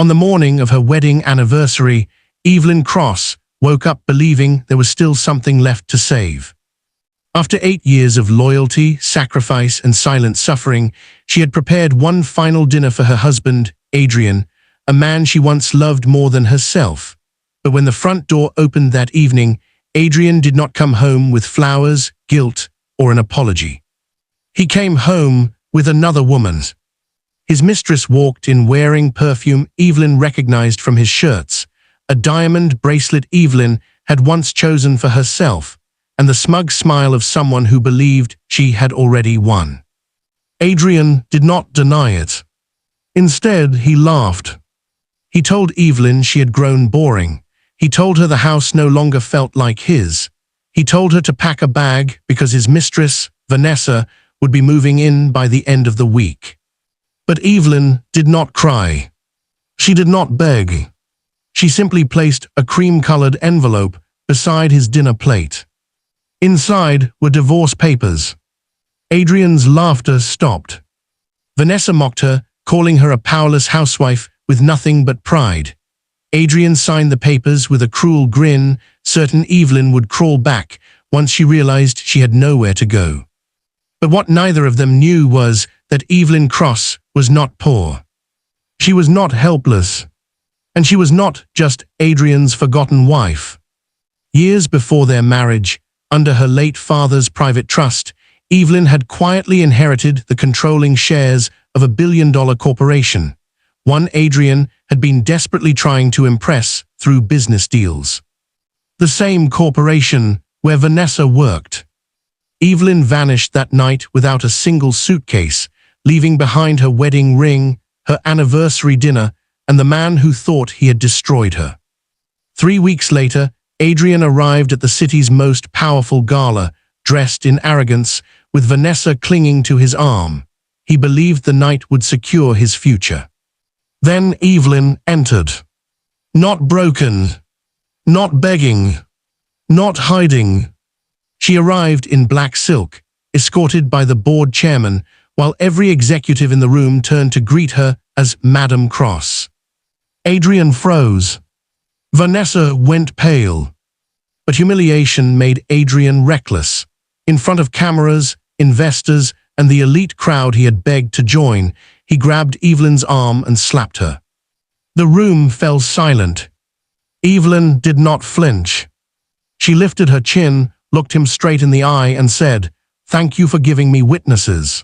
On the morning of her wedding anniversary, Evelyn Cross woke up believing there was still something left to save. After 8 years of loyalty, sacrifice, and silent suffering, she had prepared one final dinner for her husband, Adrian, a man she once loved more than herself. But when the front door opened that evening, Adrian did not come home with flowers, guilt, or an apology. He came home with another woman. His mistress walked in wearing perfume Evelyn recognized from his shirts, a diamond bracelet Evelyn had once chosen for herself, and the smug smile of someone who believed she had already won. Adrian did not deny it. Instead, he laughed. He told Evelyn she had grown boring. He told her the house no longer felt like his. He told her to pack a bag because his mistress, Vanessa, would be moving in by the end of the week. But Evelyn did not cry. She did not beg. She simply placed a cream-colored envelope beside his dinner plate. Inside were divorce papers. Adrian's laughter stopped. Vanessa mocked her, calling her a powerless housewife with nothing but pride. Adrian signed the papers with a cruel grin, certain Evelyn would crawl back once she realized she had nowhere to go. But what neither of them knew was that Evelyn Cross was not poor. She was not helpless. And she was not just Adrian's forgotten wife. Years before their marriage, under her late father's private trust, Evelyn had quietly inherited the controlling shares of a billion-dollar corporation, one Adrian had been desperately trying to impress through business deals. The same corporation where Vanessa worked. Evelyn vanished that night without a single suitcase, leaving behind her wedding ring, her anniversary dinner, and the man who thought he had destroyed her. 3 weeks later, Adrian arrived at the city's most powerful gala, dressed in arrogance, with Vanessa clinging to his arm. He believed the night would secure his future. Then Evelyn entered. Not broken. Not begging. Not hiding. She arrived in black silk, escorted by the board chairman, while every executive in the room turned to greet her as Madam Cross. Adrian froze. Vanessa went pale. But humiliation made Adrian reckless. In front of cameras, investors, and the elite crowd he had begged to join, he grabbed Evelyn's arm and slapped her. The room fell silent. Evelyn did not flinch. She lifted her chin, looked him straight in the eye, and said, "Thank you for giving me witnesses."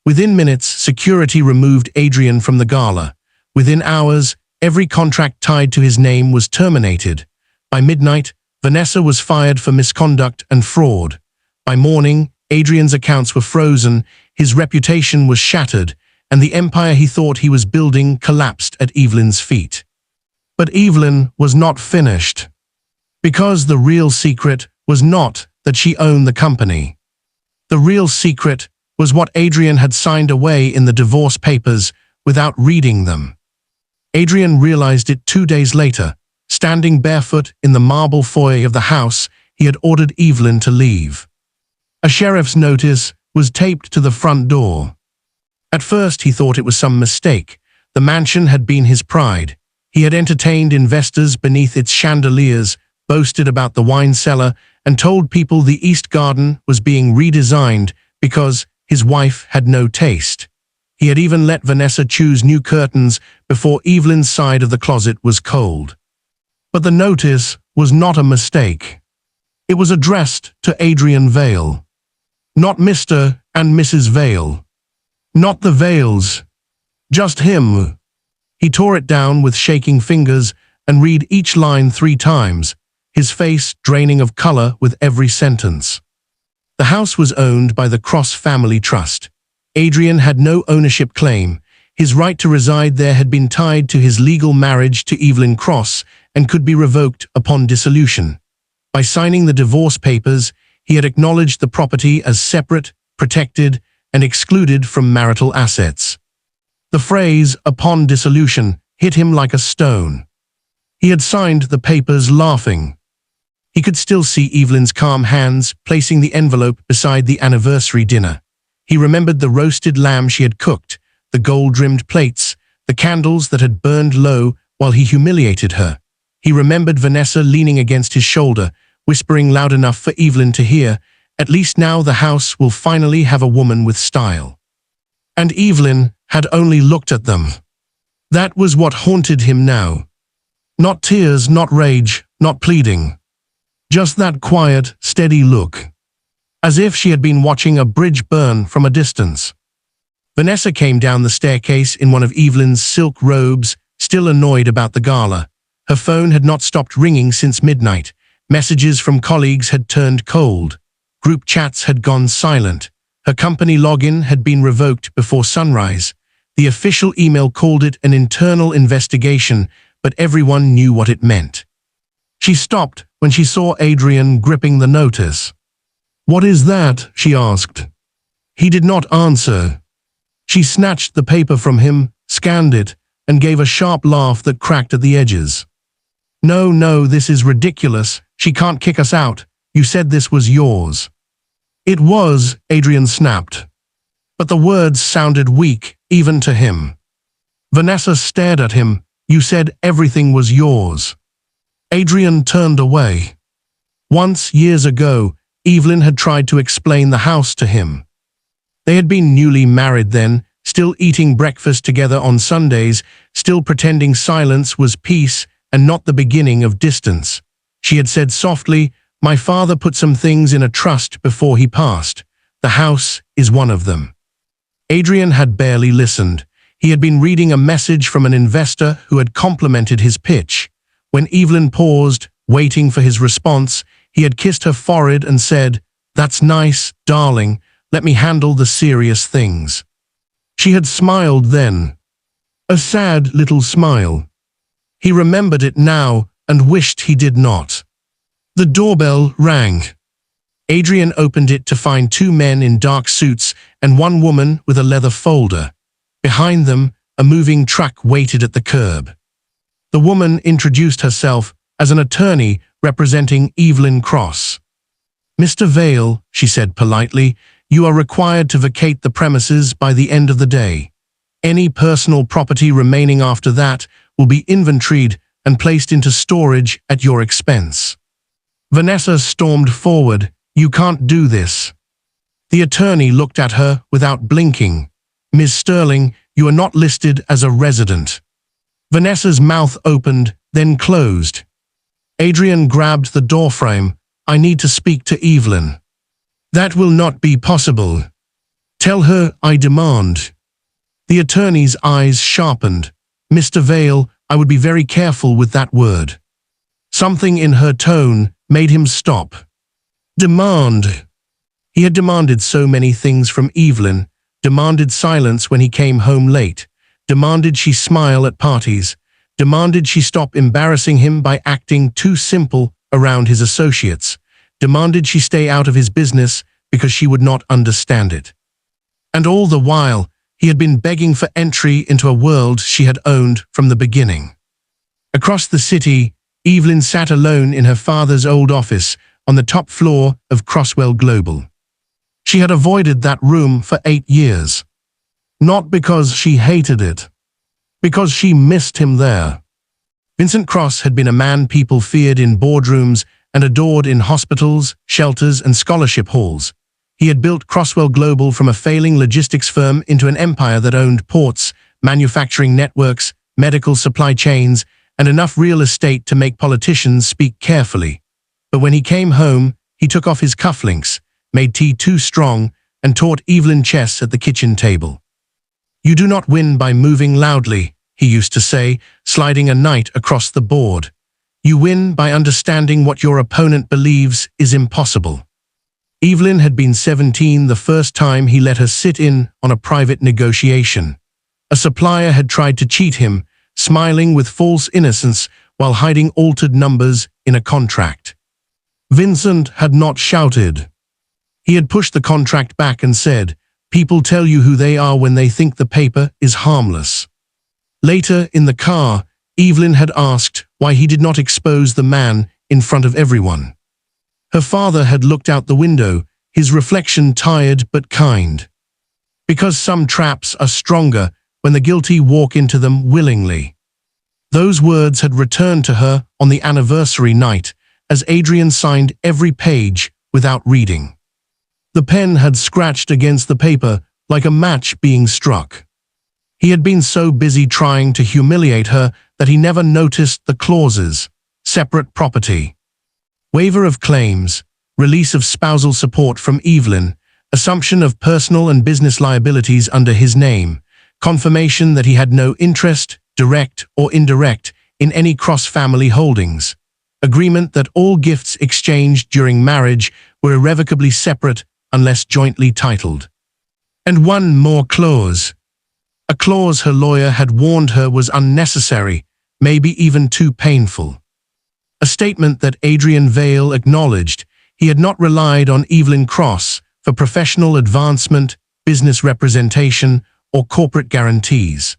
Within minutes, security removed Adrian from the gala. Within hours, every contract tied to his name was terminated. By midnight, Vanessa was fired for misconduct and fraud. By morning, Adrian's accounts were frozen, his reputation was shattered, and the empire he thought he was building collapsed at Evelyn's feet. But Evelyn was not finished. Because the real secret was not that she owned the company. The real secret was what Adrian had signed away in the divorce papers without reading them. Adrian realized it 2 days later. Standing barefoot in the marble foyer of the house, he had ordered Evelyn to leave. A sheriff's notice was taped to the front door. At first he thought it was some mistake. The mansion had been his pride. He had entertained investors beneath its chandeliers, boasted about the wine cellar, and told people the East Garden was being redesigned because his wife had no taste. He had even let Vanessa choose new curtains before Evelyn's side of the closet was cold. But the notice was not a mistake. It was addressed to Adrian Vale. Not Mr. and Mrs. Vale. Not the Vales. Just him. He tore it down with shaking fingers and read each line 3 times, his face draining of color with every sentence. The house was owned by the Cross Family Trust. Adrian had no ownership claim. His right to reside there had been tied to his legal marriage to Evelyn Cross and could be revoked upon dissolution. By signing the divorce papers, he had acknowledged the property as separate, protected, and excluded from marital assets. The phrase, "upon dissolution," hit him like a stone. He had signed the papers laughing. He could still see Evelyn's calm hands placing the envelope beside the anniversary dinner. He remembered the roasted lamb she had cooked, the gold-rimmed plates, the candles that had burned low while he humiliated her. He remembered Vanessa leaning against his shoulder, whispering loud enough for Evelyn to hear, "At least now the house will finally have a woman with style." And Evelyn had only looked at them. That was what haunted him now. Not tears, not rage, not pleading. Just that quiet, steady look. As if she had been watching a bridge burn from a distance. Vanessa came down the staircase in one of Evelyn's silk robes, still annoyed about the gala. Her phone had not stopped ringing since midnight. Messages from colleagues had turned cold. Group chats had gone silent. Her company login had been revoked before sunrise. The official email called it an internal investigation, but everyone knew what it meant. She stopped when she saw Adrian gripping the notice. "What is that?" she asked. He did not answer. She snatched the paper from him, scanned it, and gave a sharp laugh that cracked at the edges. No, this is ridiculous. She can't kick us out. You said this was yours." "It was," Adrian snapped. But the words sounded weak, even to him. Vanessa stared at him. "You said everything was yours." Adrian turned away. Once, years ago, Evelyn had tried to explain the house to him. They had been newly married then, still eating breakfast together on Sundays, still pretending silence was peace and not the beginning of distance. She had said softly, "My father put some things in a trust before he passed. The house is one of them." Adrian had barely listened. He had been reading a message from an investor who had complimented his pitch. When Evelyn paused, waiting for his response, he had kissed her forehead and said, "That's nice, darling. Let me handle the serious things." She had smiled then. A sad little smile. He remembered it now and wished he did not. The doorbell rang. Adrian opened it to find two men in dark suits and one woman with a leather folder. Behind them, a moving truck waited at the curb. The woman introduced herself as an attorney representing Evelyn Cross. "Mr. Vale," she said politely, "you are required to vacate the premises by the end of the day. Any personal property remaining after that will be inventoried and placed into storage at your expense." Vanessa stormed forward. "You can't do this." The attorney looked at her without blinking. "Ms. Sterling, you are not listed as a resident." Vanessa's mouth opened, then closed. Adrian grabbed the doorframe. "I need to speak to Evelyn." "That will not be possible. Tell her I demand." The attorney's eyes sharpened. "Mr. Vale, I would be very careful with that word." Something in her tone made him stop. Demand. He had demanded so many things from Evelyn, demanded silence when he came home late, demanded she smile at parties, demanded she stop embarrassing him by acting too simple around his associates, demanded she stay out of his business because she would not understand it. And all the while, he had been begging for entry into a world she had owned from the beginning. Across the city, Evelyn sat alone in her father's old office on the top floor of Crosswell Global. She had avoided that room for 8 years. Not because she hated it, because she missed him there. Vincent Cross had been a man people feared in boardrooms and adored in hospitals, shelters, and scholarship halls. He had built Crosswell Global from a failing logistics firm into an empire that owned ports, manufacturing networks, medical supply chains, and enough real estate to make politicians speak carefully. But when he came home, he took off his cufflinks, made tea too strong, and taught Evelyn chess at the kitchen table. "You do not win by moving loudly," he used to say, sliding a knight across the board. "You win by understanding what your opponent believes is impossible." Evelyn had been 17 the first time he let her sit in on a private negotiation. A supplier had tried to cheat him, smiling with false innocence while hiding altered numbers in a contract. Vincent had not shouted. He had pushed the contract back and said, "People tell you who they are when they think the paper is harmless." Later, in the car, Evelyn had asked why he did not expose the man in front of everyone. Her father had looked out the window, his reflection tired but kind. "Because some traps are stronger when the guilty walk into them willingly. Those words had returned to her on the anniversary night, as Adrian signed every page without reading. The pen had scratched against the paper like a match being struck. He had been so busy trying to humiliate her that he never noticed the clauses: separate property, waiver of claims, release of spousal support from Evelyn, assumption of personal and business liabilities under his name, confirmation that he had no interest, direct or indirect, in any cross-family holdings, agreement that all gifts exchanged during marriage were irrevocably separate unless jointly titled. And one more clause. A clause her lawyer had warned her was unnecessary, maybe even too painful. A statement that Adrian Vale acknowledged he had not relied on Evelyn Cross for professional advancement, business representation, or corporate guarantees.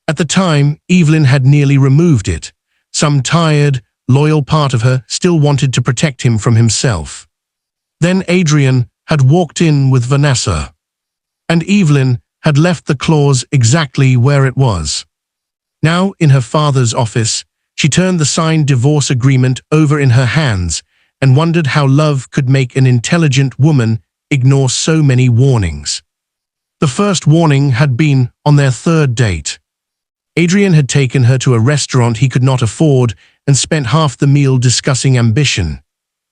At the time, Evelyn had nearly removed it. Some tired, loyal part of her still wanted to protect him from himself. Then Adrian had walked in with Vanessa, and Evelyn had left the clause exactly where it was. Now, in her father's office, she turned the signed divorce agreement over in her hands and wondered how love could make an intelligent woman ignore so many warnings. The first warning had been on their third date. Adrian had taken her to a restaurant he could not afford and spent half the meal discussing ambition.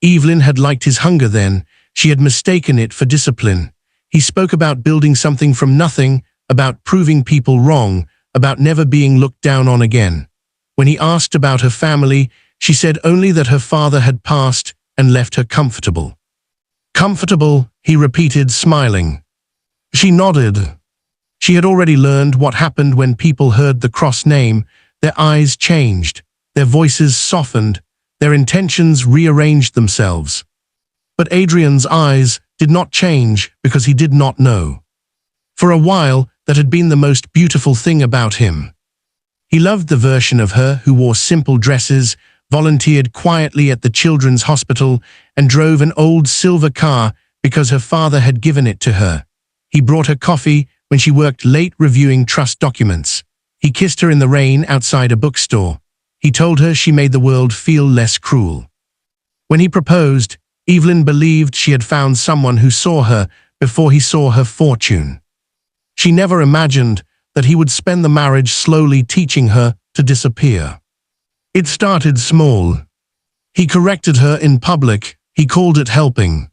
Evelyn had liked his hunger then. She had mistaken it for discipline. He spoke about building something from nothing, about proving people wrong, about never being looked down on again. When he asked about her family, she said only that her father had passed and left her comfortable. Comfortable, he repeated, smiling. She nodded. She had already learned what happened when people heard the Cross name. Their eyes changed, their voices softened, their intentions rearranged themselves. But Adrian's eyes did not change because he did not know. For a while, that had been the most beautiful thing about him. He loved the version of her who wore simple dresses, volunteered quietly at the children's hospital, and drove an old silver car because her father had given it to her. He brought her coffee when she worked late reviewing trust documents. He kissed her in the rain outside a bookstore. He told her she made the world feel less cruel. When he proposed, Evelyn believed she had found someone who saw her before he saw her fortune. She never imagined that he would spend the marriage slowly teaching her to disappear. It started small. He corrected her in public. He called it helping.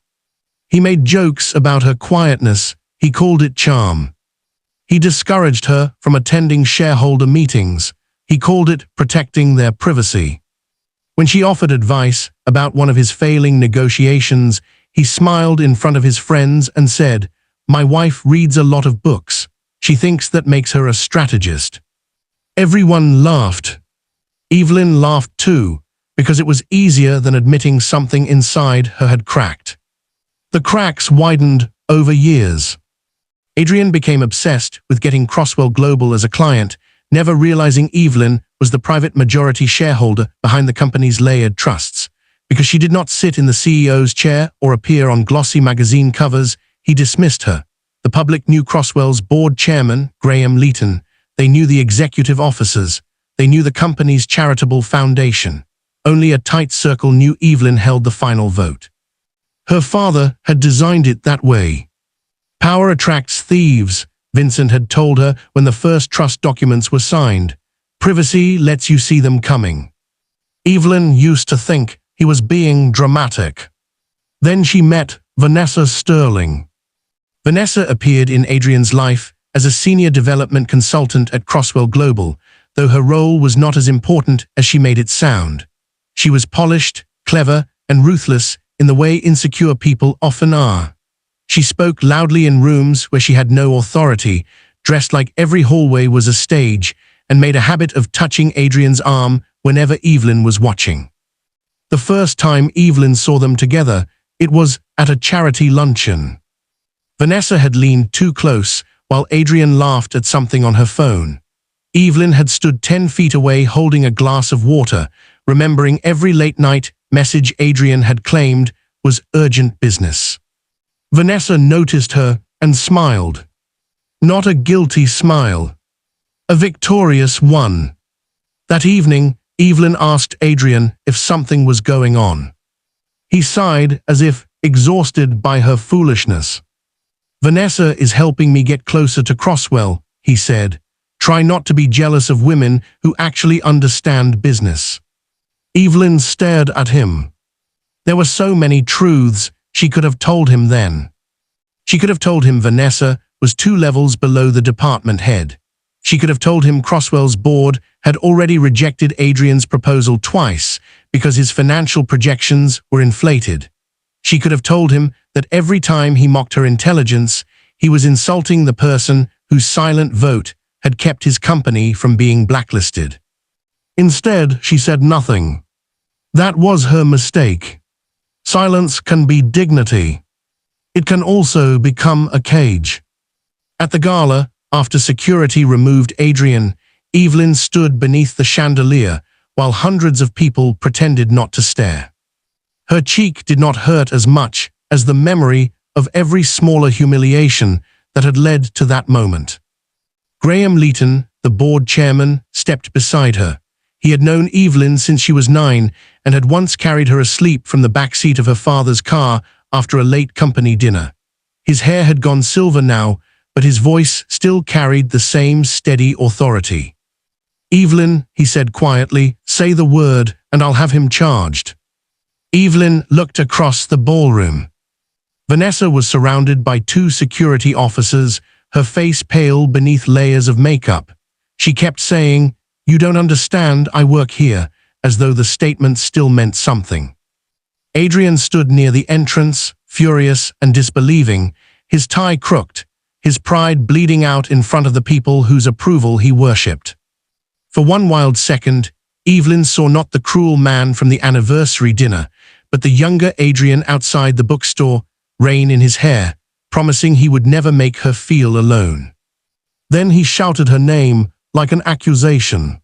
He made jokes about her quietness. He called it charm. He discouraged her from attending shareholder meetings. He called it protecting their privacy. When she offered advice about one of his failing negotiations, he smiled in front of his friends and said, "My wife reads a lot of books. She thinks that makes her a strategist." Everyone laughed. Evelyn laughed too, because it was easier than admitting something inside her had cracked. The cracks widened over years. Adrian became obsessed with getting Crosswell Global as a client, never realizing Evelyn was the private majority shareholder behind the company's layered trusts. Because she did not sit in the CEO's chair or appear on glossy magazine covers, he dismissed her. The public knew Crosswell's board chairman, Graham Leeton. They knew the executive officers. They knew the company's charitable foundation. Only a tight circle knew Evelyn held the final vote. Her father had designed it that way. Power attracts thieves, Vincent had told her when the first trust documents were signed. Privacy lets you see them coming. Evelyn used to think he was being dramatic. Then she met Vanessa Sterling. Vanessa appeared in Adrian's life as a senior development consultant at Crosswell Global, though her role was not as important as she made it sound. She was polished, clever, and ruthless in the way insecure people often are. She spoke loudly in rooms where she had no authority, dressed like every hallway was a stage, and made a habit of touching Adrian's arm whenever Evelyn was watching. The first time Evelyn saw them together, it was at a charity luncheon. Vanessa had leaned too close while Adrian laughed at something on her phone. Evelyn had stood 10 feet away holding a glass of water, remembering every late-night message Adrian had claimed was urgent business. Vanessa noticed her and smiled. Not a guilty smile. A victorious one. That evening, Evelyn asked Adrian if something was going on. He sighed as if exhausted by her foolishness. Vanessa is helping me get closer to Crosswell, he said. Try not to be jealous of women who actually understand business. Evelyn stared at him. There were so many truths she could have told him then. She could have told him Vanessa was 2 levels below the department head. She could have told him Crosswell's board had already rejected Adrian's proposal twice because his financial projections were inflated. She could have told him that every time he mocked her intelligence, he was insulting the person whose silent vote had kept his company from being blacklisted. Instead, she said nothing. That was her mistake. Silence can be dignity. It can also become a cage. At the gala, after security removed Adrian, Evelyn stood beneath the chandelier while hundreds of people pretended not to stare. Her cheek did not hurt as much as the memory of every smaller humiliation that had led to that moment. Graham Leeton, the board chairman, stepped beside her. He had known Evelyn since she was 9 and had once carried her asleep from the back seat of her father's car after a late company dinner. His hair had gone silver now, but his voice still carried the same steady authority. Evelyn, he said quietly, say the word and I'll have him charged. Evelyn looked across the ballroom. Vanessa was surrounded by 2 security officers, her face pale beneath layers of makeup. She kept saying, "You don't understand, I work here," as though the statement still meant something. Adrian stood near the entrance, furious and disbelieving, his tie crooked, his pride bleeding out in front of the people whose approval he worshipped. For one wild second, Evelyn saw not the cruel man from the anniversary dinner, but the younger Adrian outside the bookstore, rain in his hair, promising he would never make her feel alone. Then he shouted her name like an accusation.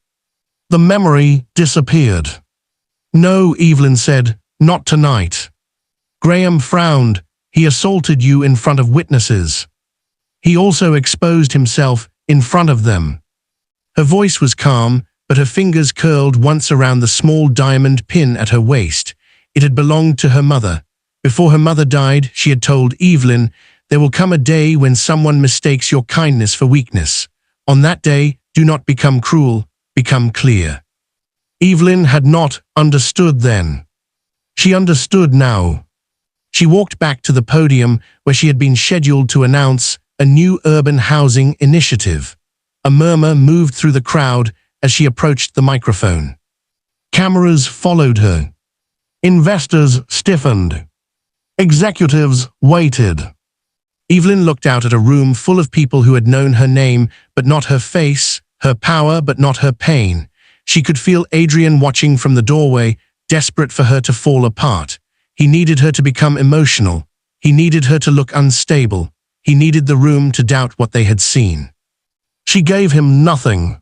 The memory disappeared. "No," Evelyn said, "not tonight." Graham frowned. "He assaulted you in front of witnesses. He also exposed himself in front of them." Her voice was calm, but her fingers curled once around the small diamond pin at her waist. It had belonged to her mother. Before her mother died, she had told Evelyn, "There will come a day when someone mistakes your kindness for weakness. On that day, do not become cruel, become clear." Evelyn had not understood then. She understood now. She walked back to the podium where she had been scheduled to announce a new urban housing initiative. A murmur moved through the crowd as she approached the microphone. Cameras followed her. Investors stiffened. Executives waited. Evelyn looked out at a room full of people who had known her name but not her face, her power but not her pain. She could feel Adrian watching from the doorway, desperate for her to fall apart. He needed her to become emotional. He needed her to look unstable. He needed the room to doubt what they had seen. She gave him nothing.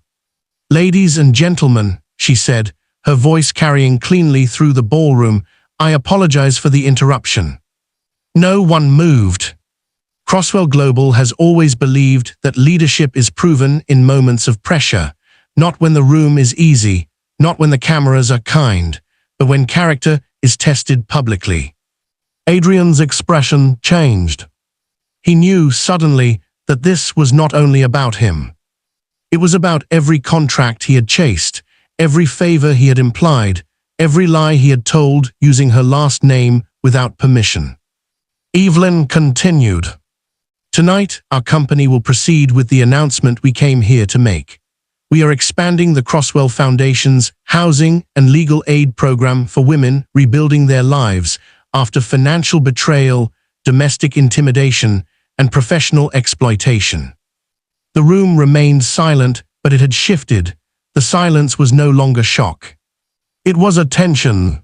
"Ladies and gentlemen," she said, her voice carrying cleanly through the ballroom, "I apologize for the interruption." No one moved. Crosswell Global has always believed that leadership is proven in moments of pressure, not when the room is easy, not when the cameras are kind, but when character is tested publicly. Adrian's expression changed. He knew suddenly that this was not only about him. It was about every contract he had chased, every favor he had implied, every lie he had told using her last name without permission. Evelyn continued. "Tonight, our company will proceed with the announcement we came here to make. We are expanding the Crosswell Foundation's housing and legal aid program for women rebuilding their lives after financial betrayal, domestic intimidation, and professional exploitation." The room remained silent, but it had shifted. The silence was no longer shock. It was a tension.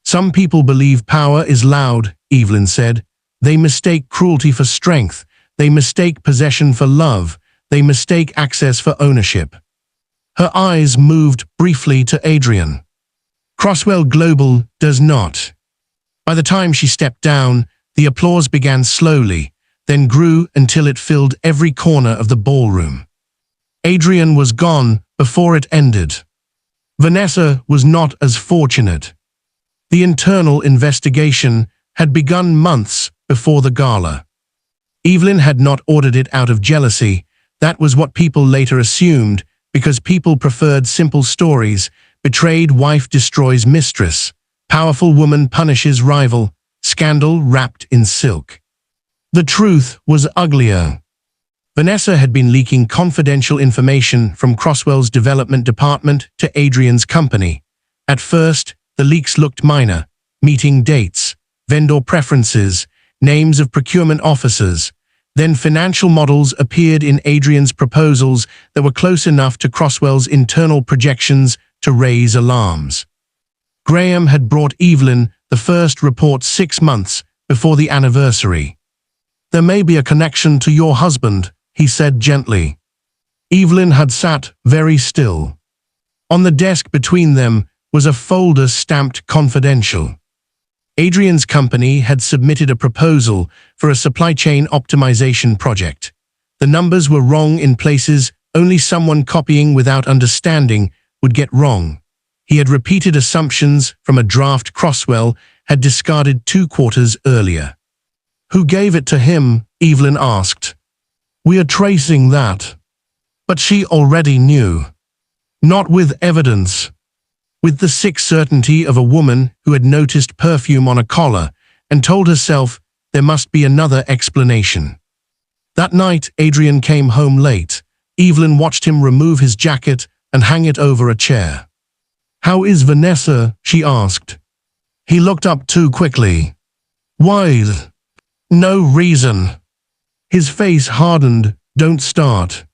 "Some people believe power is loud," Evelyn said. "They mistake cruelty for strength. They mistake possession for love. They mistake access for ownership." Her eyes moved briefly to Adrian. "Crosswell Global does not." By the time she stepped down, the applause began slowly, then grew until it filled every corner of the ballroom. Adrian was gone before it ended. Vanessa was not as fortunate. The internal investigation had begun months before the gala. Evelyn had not ordered it out of jealousy. That was what people later assumed, because people preferred simple stories. Betrayed wife destroys mistress. Powerful woman punishes rival. Scandal wrapped in silk. The truth was uglier. Vanessa had been leaking confidential information from Crosswell's development department to Adrian's company. At first, the leaks looked minor: meeting dates, vendor preferences, names of procurement officers. Then financial models appeared in Adrian's proposals that were close enough to Crosswell's internal projections to raise alarms. Graham had brought Evelyn the first report 6 months before the anniversary. "There may be a connection to your husband," he said gently. Evelyn had sat very still. On the desk between them was a folder stamped confidential. Adrian's company had submitted a proposal for a supply chain optimization project. The numbers were wrong in places only someone copying without understanding would get wrong. He had repeated assumptions from a draft Crosswell had discarded 2 quarters earlier. "Who gave it to him?" Evelyn asked. "We are tracing that." But she already knew. Not with evidence. With the sick certainty of a woman who had noticed perfume on a collar and told herself there must be another explanation. That night, Adrian came home late. Evelyn watched him remove his jacket and hang it over a chair. "How is Vanessa?" she asked. He looked up too quickly. "Why?" "No reason." His face hardened. "Don't start."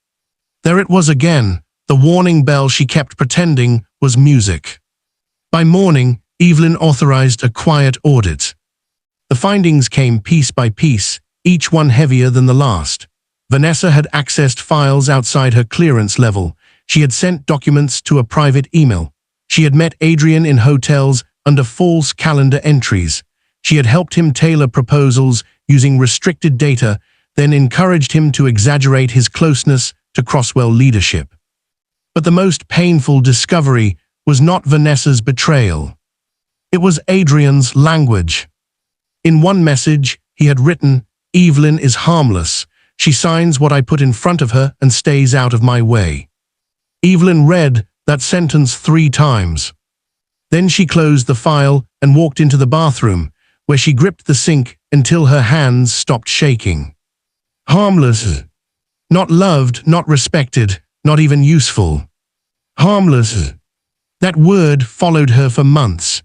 There it was again. The warning bell she kept pretending was music. By morning, Evelyn authorized a quiet audit. The findings came piece by piece, each one heavier than the last. Vanessa had accessed files outside her clearance level. She had sent documents to a private email. She had met Adrian in hotels under false calendar entries. She had helped him tailor proposals using restricted data, then encouraged him to exaggerate his closeness to Crosswell leadership. But the most painful discovery was not Vanessa's betrayal. It was Adrian's language. In one message, he had written, "Evelyn is harmless. She signs what I put in front of her and stays out of my way." Evelyn read that sentence 3 times. Then she closed the file and walked into the bathroom, where she gripped the sink until her hands stopped shaking. Harmless. Not loved, not respected, not even useful. Harmless. That word followed her for months.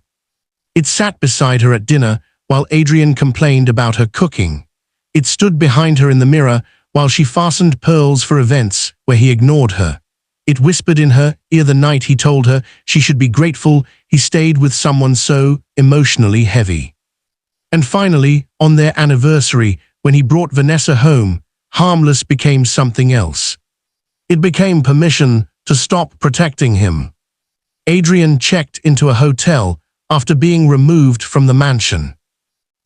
It sat beside her at dinner while Adrian complained about her cooking. It stood behind her in the mirror while she fastened pearls for events where he ignored her. It whispered in her ear the night he told her she should be grateful he stayed with someone so emotionally heavy. And finally, on their anniversary, when he brought Vanessa home, harmless became something else. It became permission to stop protecting him. Adrian checked into a hotel after being removed from the mansion.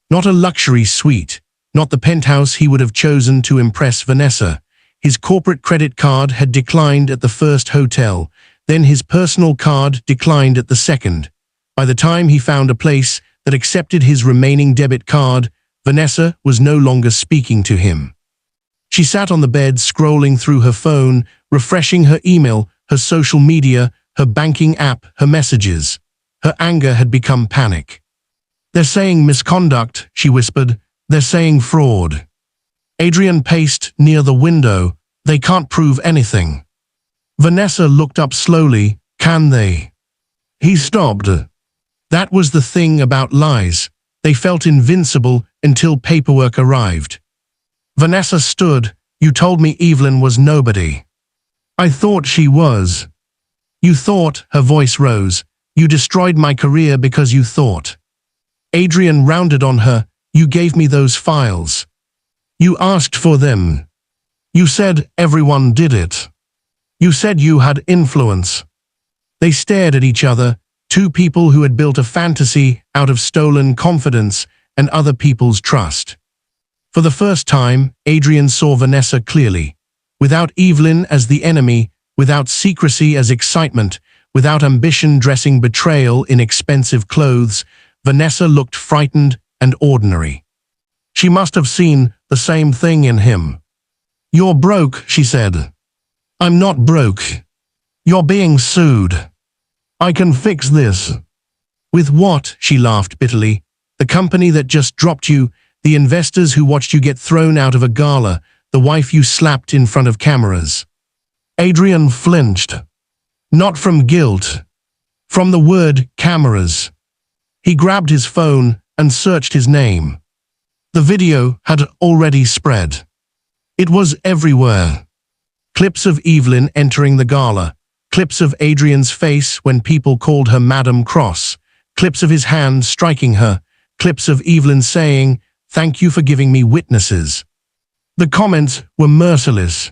Not a luxury suite, not the penthouse he would have chosen to impress Vanessa. His corporate credit card had declined at the first hotel, then his personal card declined at the second. By the time he found a place that accepted his remaining debit card, Vanessa was no longer speaking to him. She sat on the bed scrolling through her phone, refreshing her email, her social media, her banking app, her messages. Her anger had become panic. "They're saying misconduct," she whispered. "They're saying fraud." Adrian paced near the window. "They can't prove anything." Vanessa looked up slowly. "Can they?" He stopped. That was the thing about lies. They felt invincible until paperwork arrived. Vanessa stood. "You told me Evelyn was nobody." "I thought she was." "You thought," her voice rose. "You destroyed my career because you thought." Adrian rounded on her. "You gave me those files. You asked for them. You said everyone did it. You said you had influence." They stared at each other, two people who had built a fantasy out of stolen confidence and other people's trust. For the first time, Adrian saw Vanessa clearly. Without Evelyn as the enemy, without secrecy as excitement, without ambition dressing betrayal in expensive clothes, Vanessa looked frightened and ordinary. She must have seen the same thing in him. "You're broke," she said. "I'm not broke. You're being sued. I can fix this." "With what?" she laughed bitterly. "The company that just dropped you, the investors who watched you get thrown out of a gala, the wife you slapped in front of cameras." Adrian flinched. Not from guilt. From the word cameras. He grabbed his phone and searched his name. The video had already spread. It was everywhere. Clips of Evelyn entering the gala, clips of Adrian's face when people called her Madam Cross, clips of his hand striking her, clips of Evelyn saying, "Thank you for giving me witnesses." The comments were merciless.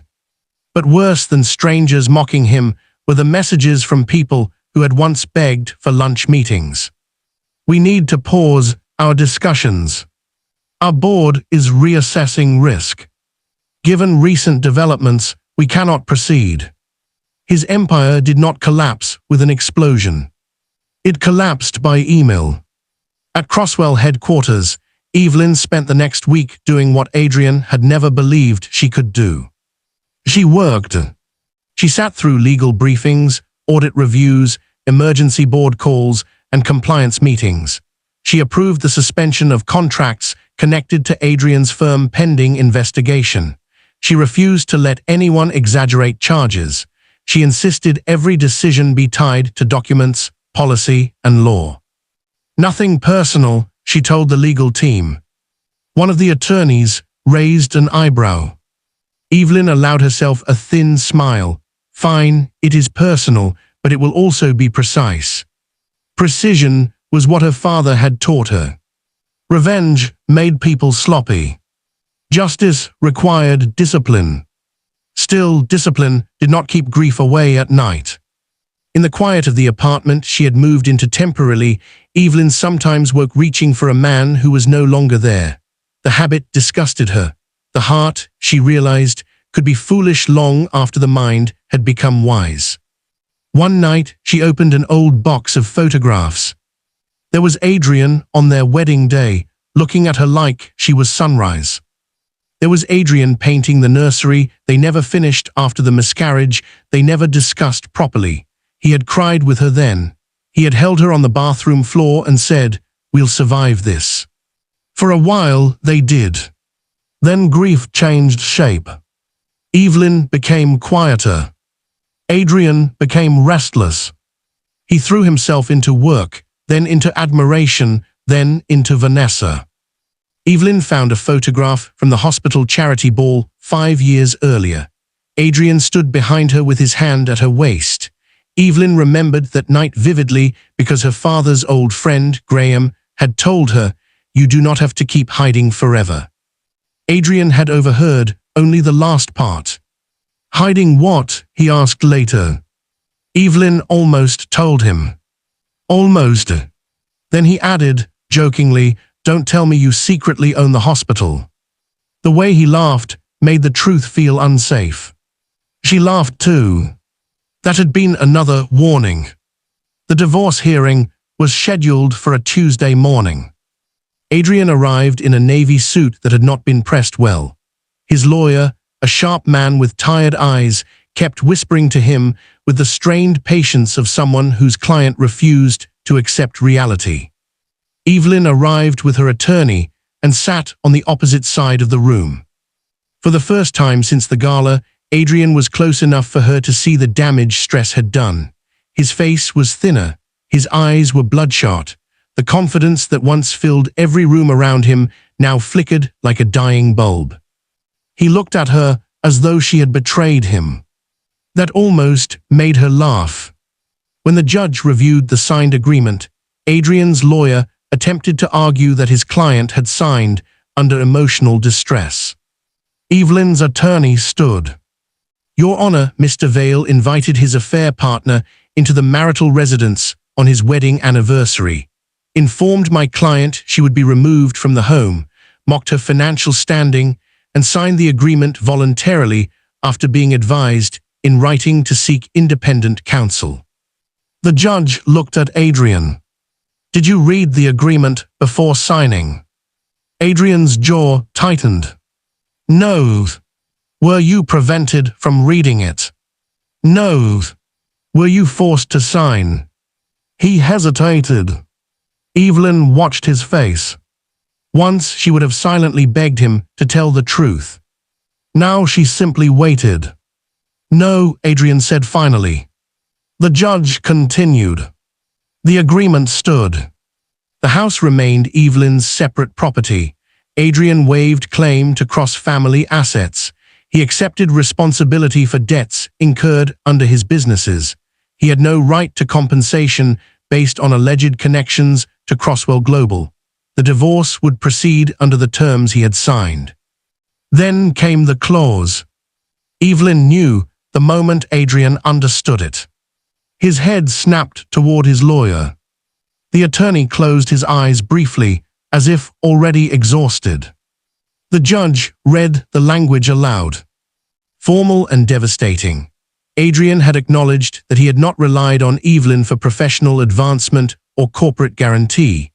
But worse than strangers mocking him were the messages from people who had once begged for lunch meetings. "We need to pause our discussions. Our board is reassessing risk. Given recent developments, we cannot proceed." His empire did not collapse with an explosion. It collapsed by email. At Crosswell headquarters, Evelyn spent the next week doing what Adrian had never believed she could do. She worked. She sat through legal briefings, audit reviews, emergency board calls, and compliance meetings. She approved the suspension of contracts connected to Adrian's firm pending investigation. She refused to let anyone exaggerate charges. She insisted every decision be tied to documents, policy, and law. "Nothing personal," she told the legal team. One of the attorneys raised an eyebrow. Evelyn allowed herself a thin smile. "Fine, it is personal, but it will also be precise." Precision was what her father had taught her. Revenge made people sloppy. Justice required discipline. Still, discipline did not keep grief away at night. In the quiet of the apartment she had moved into temporarily, Evelyn sometimes woke reaching for a man who was no longer there. The habit disgusted her. The heart, she realized, could be foolish long after the mind had become wise. One night, she opened an old box of photographs. There was Adrian on their wedding day, looking at her like she was sunrise. There was Adrian painting the nursery they never finished after the miscarriage they never discussed properly. He had cried with her then. He had held her on the bathroom floor and said, "We'll survive this." For a while, they did. Then grief changed shape. Evelyn became quieter. Adrian became restless. He threw himself into work, then into admiration, then into Vanessa. Evelyn found a photograph from the hospital charity ball 5 years earlier. Adrian stood behind her with his hand at her waist. Evelyn remembered that night vividly because her father's old friend, Graham, had told her, "You do not have to keep hiding forever." Adrian had overheard only the last part. "Hiding what?" he asked later. Evelyn almost told him. "Almost." Then he added, jokingly, "Don't tell me you secretly own the hospital." The way he laughed made the truth feel unsafe. She laughed too. That had been another warning. The divorce hearing was scheduled for a Tuesday morning. Adrian arrived in a navy suit that had not been pressed well. His lawyer, a sharp man with tired eyes, kept whispering to him with the strained patience of someone whose client refused to accept reality. Evelyn arrived with her attorney and sat on the opposite side of the room. For the first time since the gala, Adrian was close enough for her to see the damage stress had done. His face was thinner, his eyes were bloodshot. The confidence that once filled every room around him now flickered like a dying bulb. He looked at her as though she had betrayed him. That almost made her laugh. When the judge reviewed the signed agreement, Adrian's lawyer attempted to argue that his client had signed under emotional distress. Evelyn's attorney stood. "Your Honor, Mr. Vale invited his affair partner into the marital residence on his wedding anniversary, informed my client she would be removed from the home, mocked her financial standing, and signed the agreement voluntarily after being advised in writing to seek independent counsel. The judge looked at Adrian. "Did you read the agreement before signing?" Adrian's jaw tightened. "No." "Were you prevented from reading it?" "No." "Were you forced to sign?" He hesitated. Evelyn watched his face. Once she would have silently begged him to tell the truth. Now she simply waited. "No," Adrian said finally. The judge continued. The agreement stood. The house remained Evelyn's separate property. Adrian waived claim to cross-family assets. He accepted responsibility for debts incurred under his businesses. He had no right to compensation based on alleged connections to Crosswell Global. The divorce would proceed under the terms he had signed. Then came the clause. Evelyn knew the moment Adrian understood it. His head snapped toward his lawyer. The attorney closed his eyes briefly, as if already exhausted. The judge read the language aloud. Formal and devastating. Adrian had acknowledged that he had not relied on Evelyn for professional advancement or corporate guarantee.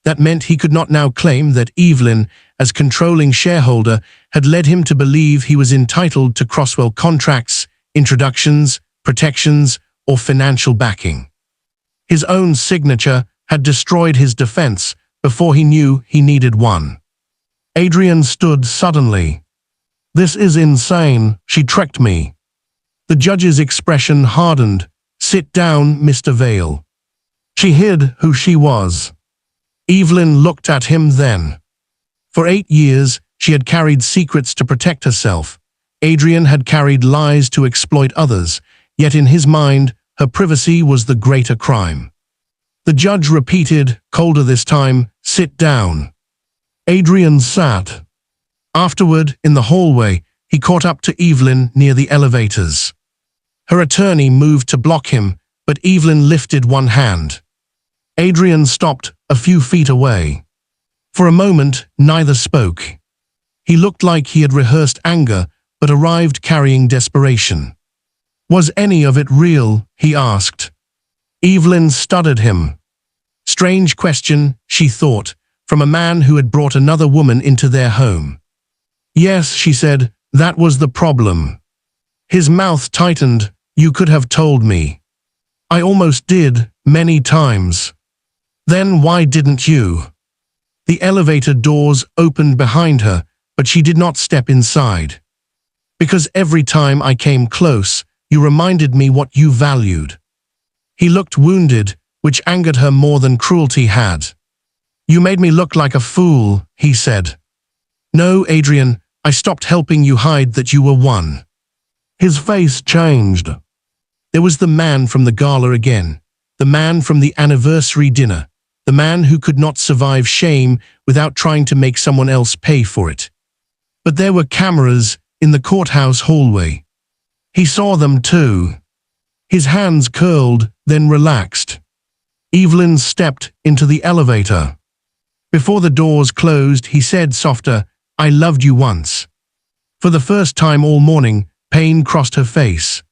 That meant he could not now claim that Evelyn, as controlling shareholder, had led him to believe he was entitled to Crosswell contracts, introductions, protections, or financial backing. His own signature had destroyed his defense before he knew he needed one. Adrian stood suddenly. "This is insane. She tricked me." The judge's expression hardened. "Sit down, Mr. Vale." She hid who she was. Evelyn looked at him then. For 8 years, she had carried secrets to protect herself. Adrian had carried lies to exploit others, yet in his mind, her privacy was the greater crime. The judge repeated, colder this time, "Sit down." Adrian sat. Afterward, in the hallway, he caught up to Evelyn near the elevators. Her attorney moved to block him, but Evelyn lifted one hand. Adrian stopped a few feet away. For a moment, neither spoke. He looked like he had rehearsed anger, but arrived carrying desperation. "Was any of it real?" he asked. Evelyn stuttered him. Strange question, she thought, from a man who had brought another woman into their home. "Yes," she said, "that was the problem." His mouth tightened. "You could have told me." "I almost did, many times." "Then why didn't you?" The elevator doors opened behind her, but she did not step inside. "Because every time I came close, you reminded me what you valued." He looked wounded, which angered her more than cruelty had. "You made me look like a fool," he said. "No, Adrian, I stopped helping you hide that you were one." His face changed. There was the man from the gala again, the man from the anniversary dinner, the man who could not survive shame without trying to make someone else pay for it. But there were cameras in the courthouse hallway. He saw them too. His hands curled, then relaxed. Evelyn stepped into the elevator. Before the doors closed, he said softer, "I loved you once." For the first time all morning, pain crossed her face.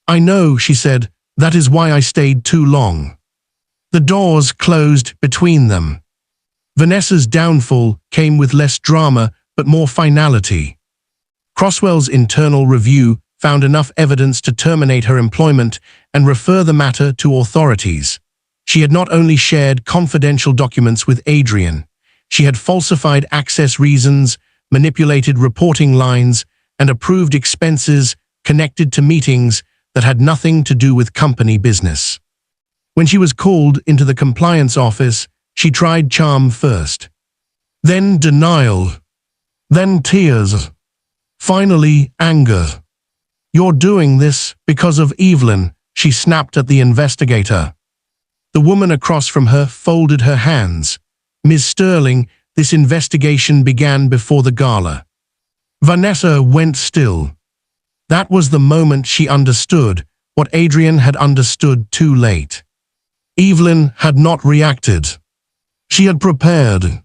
"I know," she said, "that is why I stayed too long." The doors closed between them. Vanessa's downfall came with less drama but more finality. Crosswell's internal review found enough evidence to terminate her employment and refer the matter to authorities. She had not only shared confidential documents with Adrian, she had falsified access reasons, manipulated reporting lines, and approved expenses connected to meetings that had nothing to do with company business. When she was called into the compliance office, she tried charm first. Then denial. Then tears. Finally, anger. "You're doing this because of Evelyn," she snapped at the investigator. The woman across from her folded her hands. "Ms. Sterling, this investigation began before the gala." Vanessa went still. That was the moment she understood what Adrian had understood too late. Evelyn had not reacted. She had prepared.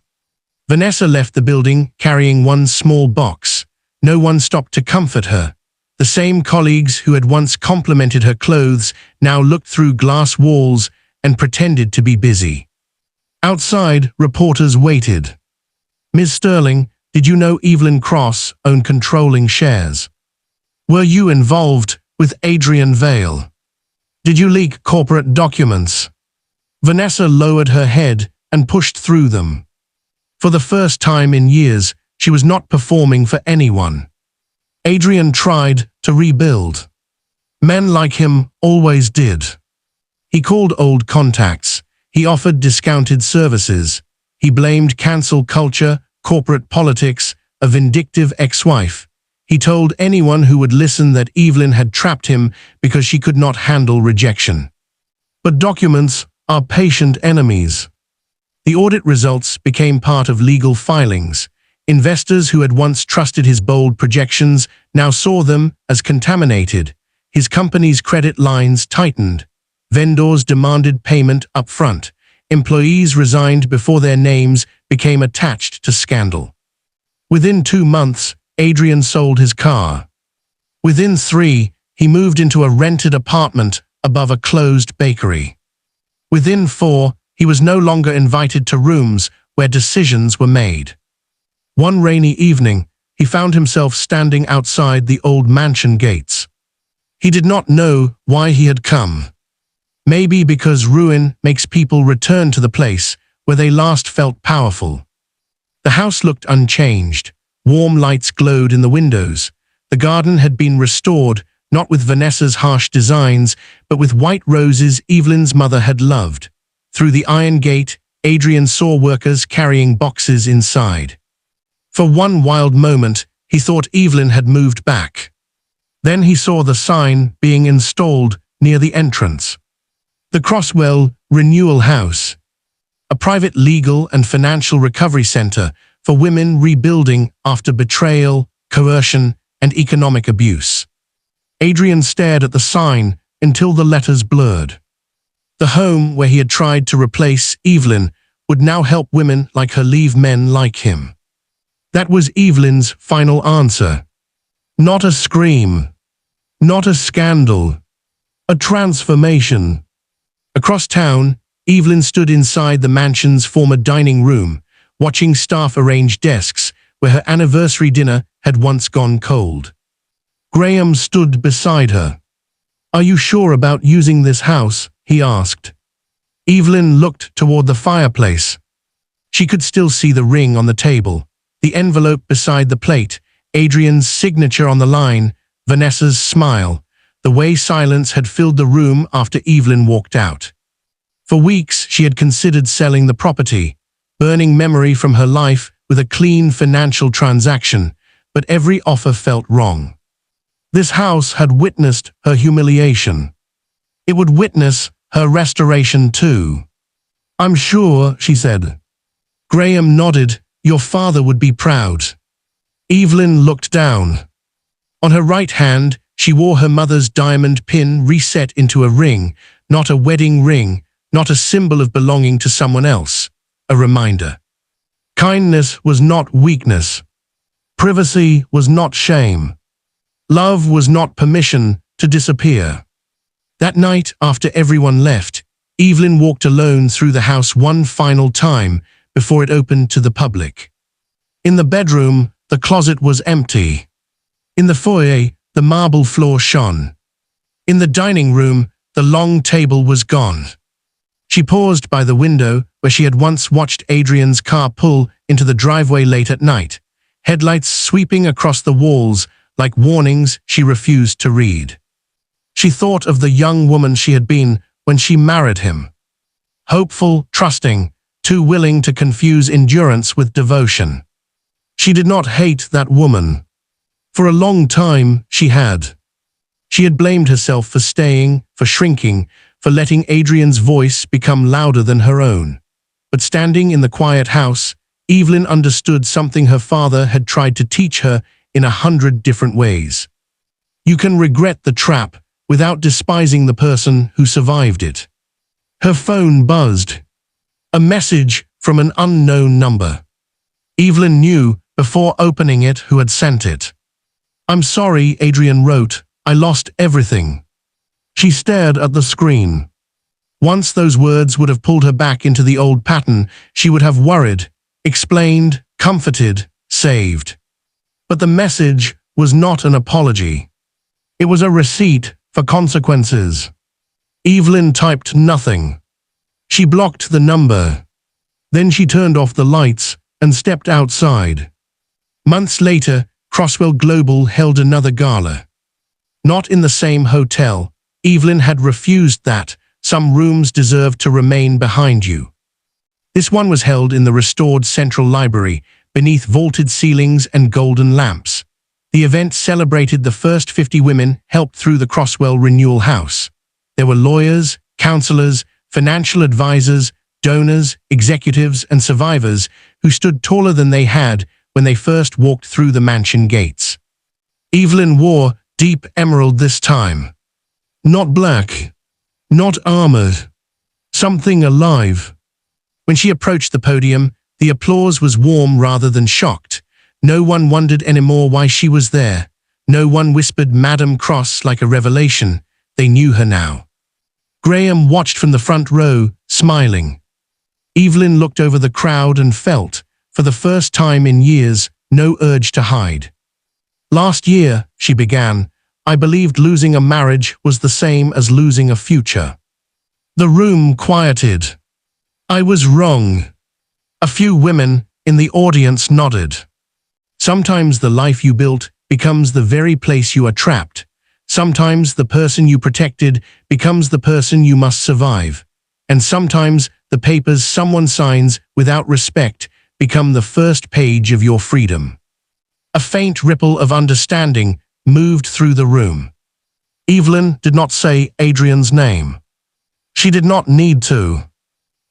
Vanessa left the building carrying one small box. No one stopped to comfort her. The same colleagues who had once complimented her clothes now looked through glass walls and pretended to be busy. Outside, reporters waited. "Ms. Sterling, did you know Evelyn Cross owned controlling shares? Were you involved with Adrian Vale? Did you leak corporate documents?" Vanessa lowered her head and pushed through them. For the first time in years, she was not performing for anyone. Adrian tried to rebuild. Men like him always did. He called old contacts. He offered discounted services. He blamed cancel culture, corporate politics, a vindictive ex-wife. He told anyone who would listen that Evelyn had trapped him because she could not handle rejection. But documents are patient enemies. The audit results became part of legal filings. Investors who had once trusted his bold projections now saw them as contaminated. His company's credit lines tightened. Vendors demanded payment up front. Employees resigned before their names became attached to scandal. Within 2 months, Adrian sold his car. Within 3, he moved into a rented apartment above a closed bakery. Within 4, he was no longer invited to rooms where decisions were made. One rainy evening, he found himself standing outside the old mansion gates. He did not know why he had come. Maybe because ruin makes people return to the place where they last felt powerful. The house looked unchanged. Warm lights glowed in the windows. The garden had been restored, not with Vanessa's harsh designs, but with white roses Evelyn's mother had loved. Through the iron gate, Adrian saw workers carrying boxes inside. For one wild moment, he thought Evelyn had moved back. Then he saw the sign being installed near the entrance. The Crosswell Renewal House, a private legal and financial recovery center for women rebuilding after betrayal, coercion, and economic abuse. Adrian stared at the sign until the letters blurred. The home where he had tried to replace Evelyn would now help women like her leave men like him. That was Evelyn's final answer. Not a scream. Not a scandal. A transformation. Across town, Evelyn stood inside the mansion's former dining room, watching staff arrange desks where her anniversary dinner had once gone cold. Graham stood beside her. "Are you sure about using this house?" he asked. Evelyn looked toward the fireplace. She could still see the ring on the table, the envelope beside the plate, Adrian's signature on the line, Vanessa's smile, the way silence had filled the room after Evelyn walked out. For weeks, she had considered selling the property, burning memory from her life with a clean financial transaction, but every offer felt wrong. This house had witnessed her humiliation. It would witness her restoration too. "I'm sure," she said. Graham nodded. "Your father would be proud." Evelyn looked down. On her right hand, she wore her mother's diamond pin reset into a ring, not a wedding ring, not a symbol of belonging to someone else, a reminder. Kindness was not weakness. Privacy was not shame. Love was not permission to disappear. That night, after everyone left, Evelyn walked alone through the house one final time before it opened to the public. In the bedroom, the closet was empty. In the foyer, the marble floor shone. In the dining room, the long table was gone. She paused by the window where she had once watched Adrian's car pull into the driveway late at night, headlights sweeping across the walls like warnings she refused to read. She thought of the young woman she had been when she married him. Hopeful, trusting, too willing to confuse endurance with devotion. She did not hate that woman. For a long time, she had. She had blamed herself for staying, for shrinking, for letting Adrian's voice become louder than her own. But standing in the quiet house, Evelyn understood something her father had tried to teach her in 100 different ways. You can regret the trap without despising the person who survived it. Her phone buzzed. A message from an unknown number. Evelyn knew, before opening it, who had sent it. I'm sorry, Adrian wrote. I lost everything. She stared at the screen. Once those words would have pulled her back into the old pattern, she would have worried, explained, comforted, saved. But the message was not an apology. It was a receipt for consequences. Evelyn typed nothing. She blocked the number. Then she turned off the lights and stepped outside. Months later, Crosswell Global held another gala. Not in the same hotel. Evelyn had refused that. Some rooms deserved to remain behind you. This one was held in the restored Central Library, beneath vaulted ceilings and golden lamps. The event celebrated the first 50 women helped through the Crosswell Renewal House. There were lawyers, counselors, financial advisors, donors, executives, and survivors who stood taller than they had when they first walked through the mansion gates. Evelyn wore deep emerald this time. Not black. Not armored. Something alive. When she approached the podium, the applause was warm rather than shocked. No one wondered anymore why she was there. No one whispered Madam Cross like a revelation. They knew her now. Graham watched from the front row, smiling. Evelyn looked over the crowd and felt, for the first time in years, no urge to hide. Last year, she began, I believed losing a marriage was the same as losing a future. The room quieted. I was wrong. A few women in the audience nodded. Sometimes the life you built becomes the very place you are trapped. Sometimes the person you protected becomes the person you must survive. And sometimes the papers someone signs without respect become the first page of your freedom. A faint ripple of understanding moved through the room. Evelyn did not say Adrian's name. She did not need to.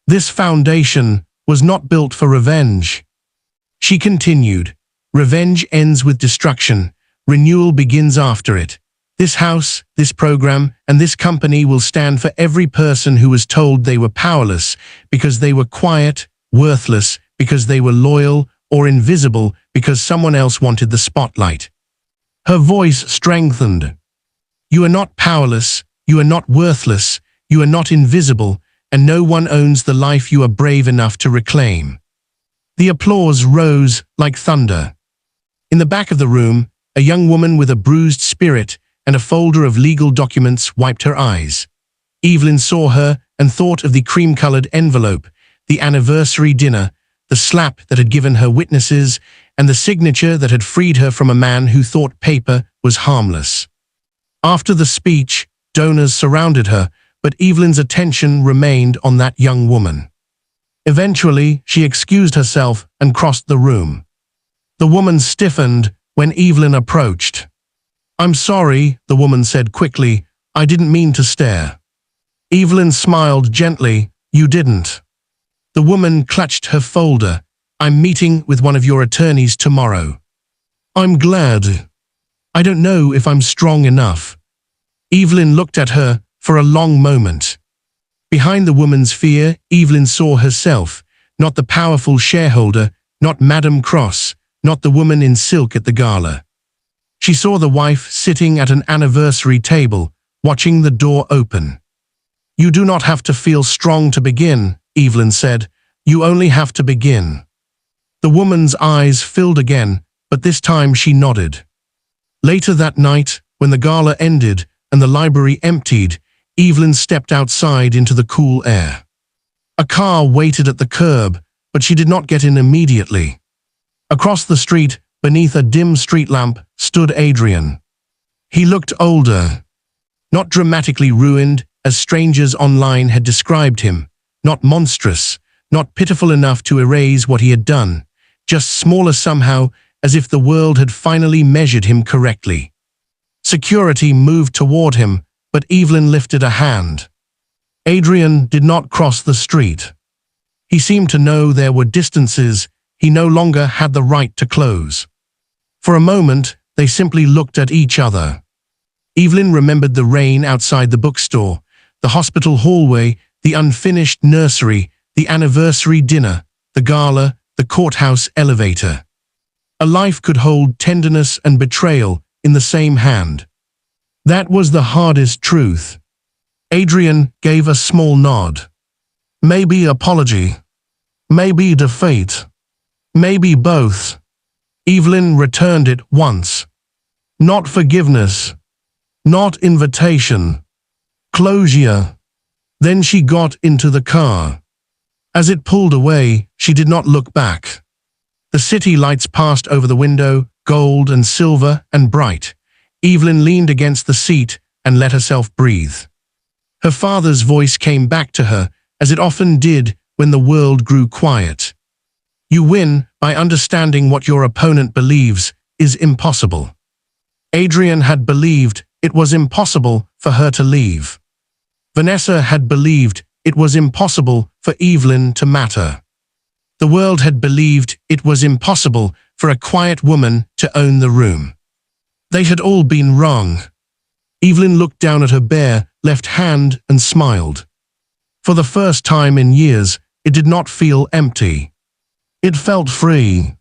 This foundation was not built for revenge. She continued, revenge ends with destruction. Renewal begins after it. This house, this program, and this company will stand for every person who was told they were powerless because they were quiet, worthless, because they were loyal, or invisible because someone else wanted the spotlight. Her voice strengthened. You are not powerless, you are not worthless, you are not invisible, and no one owns the life you are brave enough to reclaim. The applause rose like thunder. In the back of the room, a young woman with a bruised spirit and a folder of legal documents wiped her eyes. Evelyn saw her and thought of the cream-colored envelope, the anniversary dinner, the slap that had given her witnesses, and the signature that had freed her from a man who thought paper was harmless. After the speech, donors surrounded her, but Evelyn's attention remained on that young woman. Eventually, she excused herself and crossed the room. The woman stiffened when Evelyn approached. I'm sorry, the woman said quickly. I didn't mean to stare. Evelyn smiled gently. You didn't. The woman clutched her folder. I'm meeting with one of your attorneys tomorrow. I'm glad. I don't know if I'm strong enough. Evelyn looked at her for a long moment. Behind the woman's fear, Evelyn saw herself, not the powerful shareholder, not Madam Cross, not the woman in silk at the gala. She saw the wife sitting at an anniversary table, watching the door open. You do not have to feel strong to begin, Evelyn said. You only have to begin. The woman's eyes filled again, but this time she nodded. Later that night, when the gala ended and the library emptied, Evelyn stepped outside into the cool air. A car waited at the curb, but she did not get in immediately. Across the street, beneath a dim street lamp, stood Adrian. He looked older. Not dramatically ruined, as strangers online had described him. Not monstrous, not pitiful enough to erase what he had done. Just smaller somehow, as if the world had finally measured him correctly. Security moved toward him, but Evelyn lifted a hand. Adrian did not cross the street. He seemed to know there were distances he no longer had the right to close. For a moment, they simply looked at each other. Evelyn remembered the rain outside the bookstore, the hospital hallway, the unfinished nursery, the anniversary dinner, the gala, the courthouse elevator. A life could hold tenderness and betrayal in the same hand. That was the hardest truth. Adrian gave a small nod. Maybe apology. Maybe defeat. Maybe both. Evelyn returned it once. Not forgiveness. Not invitation. Closure. Then she got into the car. As it pulled away, she did not look back. The city lights passed over the window, gold and silver and bright. Evelyn leaned against the seat and let herself breathe. Her father's voice came back to her, as it often did when the world grew quiet. You win by understanding what your opponent believes is impossible. Adrian had believed it was impossible for her to leave. Vanessa had believed it was impossible for Evelyn to matter. The world had believed it was impossible for a quiet woman to own the room. They had all been wrong. Evelyn looked down at her bare, left hand and smiled. For the first time in years, it did not feel empty. It felt free.